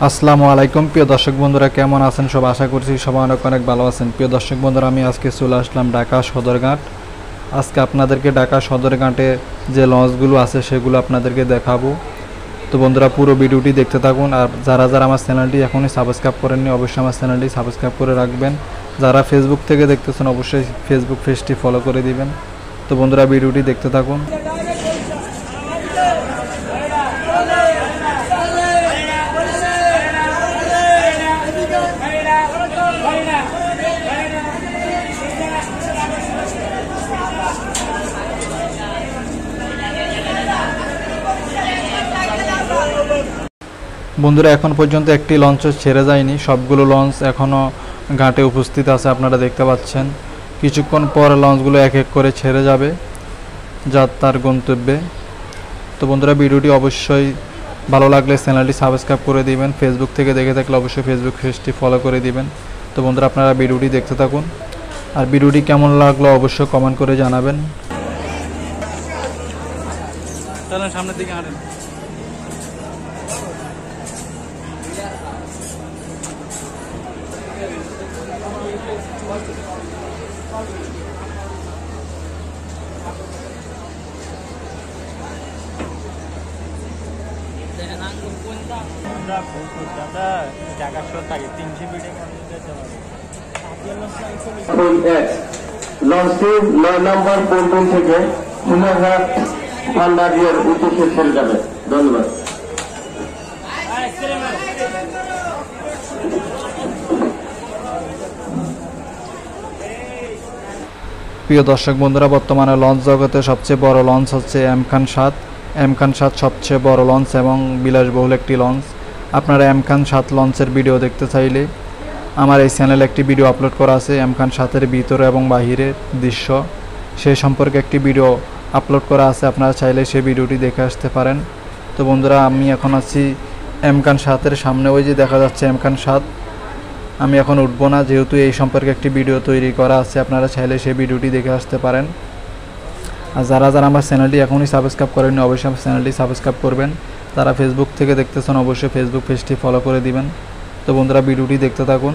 আসসালামু আলাইকুম প্রিয় দর্শক বন্ধুরা, কেমন আছেন সব? আশা করছি সবাই অনেক অনেক ভালো আছেন। প্রিয় দর্শক বন্ধুরা, আমি আজকে চলে আসলাম ঢাকা সদরঘাট। আজকে আপনাদেরকে ঢাকা সদরঘাটে যে লঞ্চগুলো আছে সেগুলো আপনাদেরকে দেখাবো। তো বন্ধুরা, পুরো ভিডিওটি দেখতে থাকুন। আর যারা যারা আমার চ্যানেলটি এখনই সাবস্ক্রাইব করেননি, অবশ্যই আমার চ্যানেলটি সাবস্ক্রাইব করে রাখবেন। যারা ফেসবুক থেকে দেখতেছেন, অবশ্যই ফেসবুক পেজটি ফলো করে দিবেন। তো বন্ধুরা, ভিডিওটি দেখতে থাকুন। বন্ধুরা, এখন পর্যন্ত একটি লঞ্চও ছেড়ে যায়নি, সবগুলো লঞ্চ এখনও ঘাটে উপস্থিত আছে, আপনারা দেখতে পাচ্ছেন। কিছুক্ষণ পর লঞ্চগুলো এক এক করে ছেড়ে যাবে যাত্রার গন্তব্যে। তো বন্ধুরা, ভিডিওটি অবশ্যই ভালো লাগলে চ্যানেলটি সাবস্ক্রাইব করে দিবেন। ফেসবুক থেকে দেখে থাকলে অবশ্যই ফেসবুক পেজটি ফলো করে দিবেন। তো বন্ধুরা, আপনারা ভিডিওটি দেখতে থাকুন। আর ভিডিওটি কেমন লাগলো অবশ্যই কমেন্ট করে জানাবেন। চলেন সামনের দিকে হাঁটেন। লঞ্চটি 9 নম্বর পল্টন থেকে সোনারঘাট ভান্ডারিয়ার উদ্দেশ্যে ছেড়ে যাবে। ধন্যবাদ। প্রিয় দর্শক বন্ধুরা, বর্তমানে লঞ্চ জগতে সবচেয়ে বড় লঞ্চ হচ্ছে এম খান 7। এম খান 7 সবচেয়ে বড় লঞ্চ এবং বিলাসবহুল একটি লঞ্চ। আপনারা এম খান 7 লঞ্চের ভিডিও দেখতে চাইলে আমার এই চ্যানেলে একটি ভিডিও আপলোড করা আছে, এম খান 7-এর ভিতরে এবং বাহিরের দৃশ্য, সেই সম্পর্কে একটি ভিডিও আপলোড করা আছে। আপনারা চাইলে সেই ভিডিওটি দেখে আসতে পারেন। তো বন্ধুরা, আমি এখন আছি এম খান 7-এর সামনে, ওই যে দেখা যাচ্ছে এম খান 7। আমি এখন উঠবো না, যেহেতু এই সম্পর্কে একটি ভিডিও তৈরি করা আছে। আপনারা চাইলে সেই ভিডিওটি দেখে আসতে পারেন। আর যারা যারা আমার চ্যানেলটি এখনই সাবস্ক্রাইব করেননি, অবশ্যই আমার চ্যানেলটি সাবস্ক্রাইব করবেন। যারা ফেসবুক থেকে দেখতেছেন, অবশ্যই ফেসবুক পেজটি ফলো করে দিবেন। তো বন্ধুরা, ভিডিওটি দেখতে থাকুন।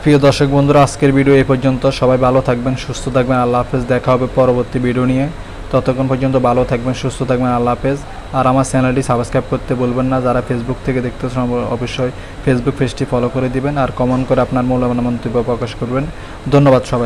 প্রিয় দর্শক বন্ধুরা, আজকের ভিডিও এই পর্যন্ত। সবাই ভালো থাকবেন, সুস্থ থাকবেন। আল্লাহ হাফেজ। দেখা হবে পরবর্তী ভিডিও নিয়ে। ততক্ষণ পর্যন্ত ভালো থাকবেন, সুস্থ থাকবেন। আল্লাহ হাফেজ। আর আমার চ্যানেলটি সাবস্ক্রাইব করতে বলবেন না। যারা ফেসবুক থেকে দেখতেছেন, অবশ্যই ফেসবুক পেজটি ফলো করে দিবেন। আর কমেন্ট করে আপনার মূল্যবান মন্তব্য প্রকাশ করবেন। ধন্যবাদ সবাই।